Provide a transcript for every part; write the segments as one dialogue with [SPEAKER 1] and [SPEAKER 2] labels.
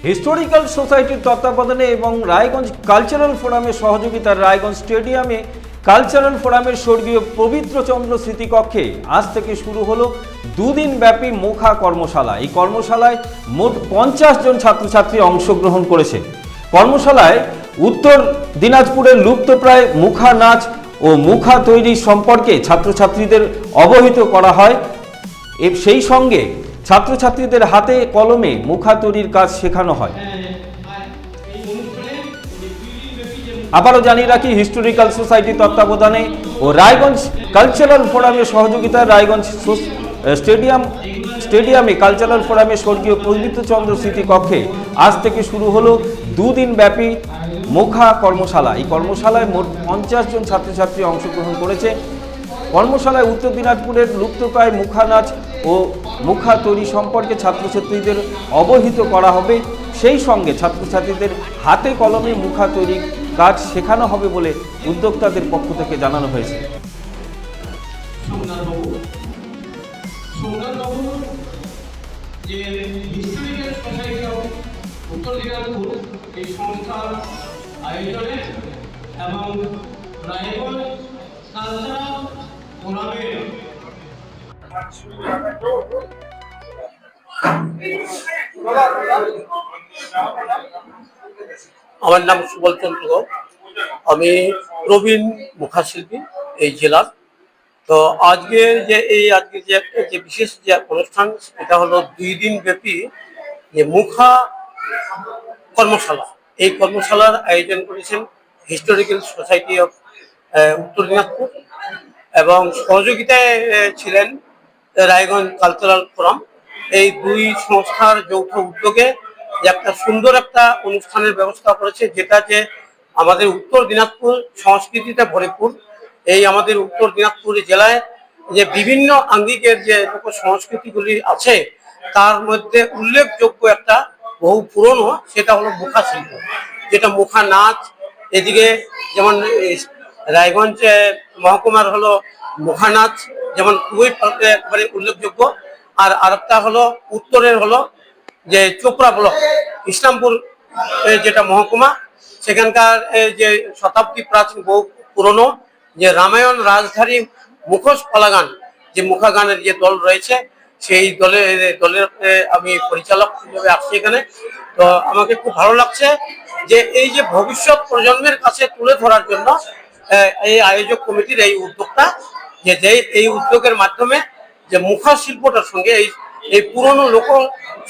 [SPEAKER 1] Historical সোসাইটির তত্ত্বাবধানে এবং রায়গঞ্জ কালচারাল ফোরামের সহযোগিতায় রায়গঞ্জ স্টেডিয়ামে কালচারাল ফোরামের স্বর্গীয় পবিত্রচন্দ্র স্মৃতিকক্ষে আজ থেকে শুরু হলো দুদিন ব্যাপী মুখা কর্মশালা। এই কর্মশালায় মোট 50 জন ছাত্রছাত্রী অংশগ্রহণ করেছে। কর্মশালায় উত্তর দিনাজপুরের লুপ্তপ্রায় মুখা নাচ ও মুখা তৈরি সম্পর্কে ছাত্রছাত্রীদের অবহিত করা হয়। সেই সঙ্গে ছাত্রছাত্রীদের হাতে কলমে মুখা তৈরির কাজ শেখানো হয়। আবারও জানিয়ে রাখি, হিস্টোরিক্যাল সোসাইটির তত্ত্বাবধানে ও রায়গঞ্জ কালচারাল ফোরামের সহযোগিতায় রায়গঞ্জ স্টেডিয়ামে কালচারাল ফোরামের স্বর্গীয় পবিত্রচন্দ্র স্মৃতিকক্ষে আজ থেকে শুরু হলো দুদিন ব্যাপী মুখা কর্মশালা। এই কর্মশালায় মোট 50 জন ছাত্রছাত্রী অংশগ্রহণ করেছে। কর্মশালায় উত্তর দিনাজপুরের লুপ্তপ্রায় মুখা নাচ ও মুখা তৈরি সম্পর্কে ছাত্রছাত্রীদের অবহিত করা হবে। সেই সঙ্গে ছাত্রছাত্রীদের হাতে কলমে মুখা তৈরির কাজ শেখানো হবে বলে উদ্যোক্তাদের পক্ষ থেকে জানানো হয়েছে।
[SPEAKER 2] আমার নাম সুবল চন্দ্র, আমি প্রবীণ মুখাশিল্পী এই জেলার। তো আজকে যে বিশেষ যে অনুষ্ঠান, এটা হলো 2 দিন ব্যাপী যে মুখা কর্মশালা। এই কর্মশালার আয়োজন করেছেন হিস্টোরিক্যাল সোসাইটি অফ উত্তর দিনাজপুর এবং সহযোগিতায় ছিলেন রায়গঞ্জ কালচারাল ফোরাম। এই 2 সংস্থার যৌথ উদ্যোগে একটা সুন্দর একটা অনুষ্ঠানের ব্যবস্থা করেছে, যেটা যে আমাদের উত্তর দিনাজপুর সংস্কৃতিতে ভরপুর। এই আমাদের উত্তর দিনাজপুর জেলায় যে বিভিন্ন আঙ্গিকের যে সংস্কৃতিগুলি আছে, তার মধ্যে উল্লেখযোগ্য একটা বহু পুরনো, সেটা হলো মুখা শিল্প, যেটা মুখা নাচ। এদিকে যেমন রায়গঞ্জ মহকুমার হলো মুখা নাচ, যেমন খুবই একবারে উল্লেখযোগ্য। আর আরেকটা হলো উত্তরের হলো যে চোপড়া ব্লক, ইসলামপুর যেটা মহকুমা, সেখানকার যে শতাব্দী প্রাচীন বহু পুরনো যে রামায়ণ রাজধানী মুখোশ পালাগান, যে মুখা গানের যে দল রয়েছে, সেই দলের আমি পরিচালক হিসেবে আসছি এখানে। তো আমাকে খুব ভালো লাগছে যে এই যে ভবিষ্যৎ প্রজন্মের কাছে তুলে ধরার জন্য এই আয়োজক কমিটির এই উদ্যোগটা, যে এই উদ্যোগের মাধ্যমে যে মুখা শিল্পটার সঙ্গে এই পুরনো লোক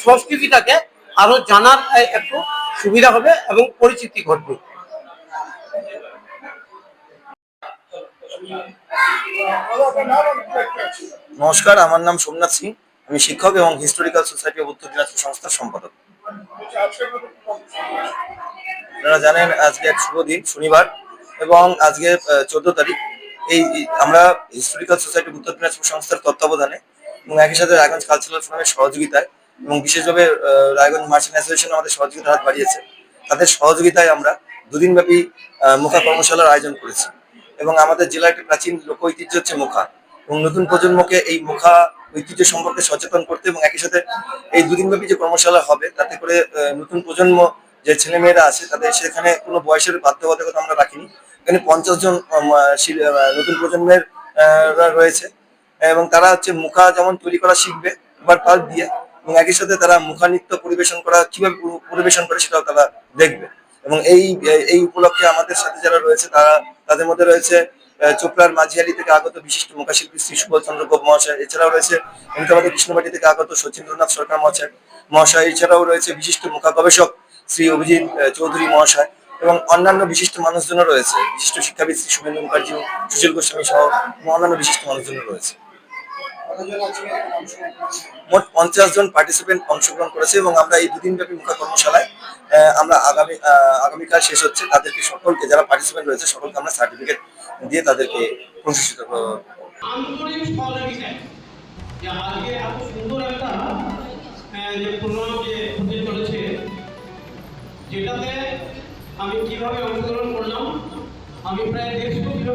[SPEAKER 2] সংস্কৃতিটাকে আরো জানার একটু সুবিধা হবে এবং পরিচিতি ঘটবে।
[SPEAKER 3] নমস্কার, আমার নাম সোমনাথ সিং, আমি শিক্ষক এবং হিস্টোরিক্যাল সোসাইটি অফ উত্তর দিনাজপুর সংস্থার সম্পাদক। আপনারা জানেন আজকে এক শুভ দিন, শনিবার, এবং আজকে 14 তারিখ। এই আমরা হিস্টোরিক্যাল সোসাইটি উত্তর দিনাজপুর সংস্থার তত্ত্বাবধানে এবং একই সাথে রায়গঞ্জ কালচারাল ফোরামের সহযোগিতায় এবং বিশেষভাবে রায়গঞ্জ মার্চেন্ট অ্যাসোসিয়েশন আমাদের সহযোগিতার হাত বাড়িয়েছে, তাদের সহযোগিতায় আমরা 2 দিন ব্যাপী মুখা কর্মশালার আয়োজন করেছি। এবং আমাদের জেলার একটি প্রাচীন লোক ঐতিহ্য হচ্ছে মুখা, এবং নতুন প্রজন্মকে এই মুখা ঐতিহ্য সম্পর্কে সচেতন করতে, এবং একই সাথে এই 2 দিন ব্যাপী যে কর্মশালা হবে, তাতে করে নতুন প্রজন্ম যে ছেলেমেয়েরা আছে, তাদের সেখানে কোনো বয়সের বাধ্যবাধকতা আমরা রাখিনি। এখানে 50 জন নতুন প্রজন্মের রয়েছে, এবং তারা হচ্ছে মুখা যেমন তৈরি করা শিখবে এবার পাল দিয়ে, এবং একই সাথে তারা মুখা নৃত্য পরিবেশন করা কিভাবে পরিবেশন করে সেটাও তারা দেখবে। এবং এই উপলক্ষে আমাদের সাথে যারা রয়েছে, তাদের মধ্যে রয়েছে চোপড়ার মাঝিয়ালি থেকে আগত বিশিষ্ট মুখাশিল্পী শ্রী সুবল চন্দ্র গোপ মহাশয়। এছাড়াও রয়েছে আমাদের কৃষ্ণবাটি থেকে আগত সচিন্দ্রনাথ সরকার মহাশয়। এছাড়াও রয়েছে বিশিষ্ট মুখা গবেষক শ্রী অভিজিৎ চৌধুরী মহাশয়, এবং অন্যান্য বিশিষ্ট মানুষজনও রয়েছে, বিশিষ্ট শিক্ষাবিদ শ্রী শুভেন্দু মুখার্জি, সুশীল গোস্বামী সহ অন্যান্য বিশিষ্ট মানুষজন রয়েছে। মোট 50 জন পার্টিসিপেন্ট অংশগ্রহণ করেছে, এবং আমরা এই 2 দিন ব্যাপী মুখা কর্মশালায় আমরা আগামীকাল শেষ হচ্ছে, তাদেরকে সকলকে, যারা পার্টিসিপেন্ট রয়েছে সকলকে আমরা সার্টিফিকেট দিয়ে তাদেরকে প্রশংসিত করব।
[SPEAKER 4] যেটাতে আমি কিভাবে অংশগ্রহণ করলাম, আমি প্রায় 150 কিলো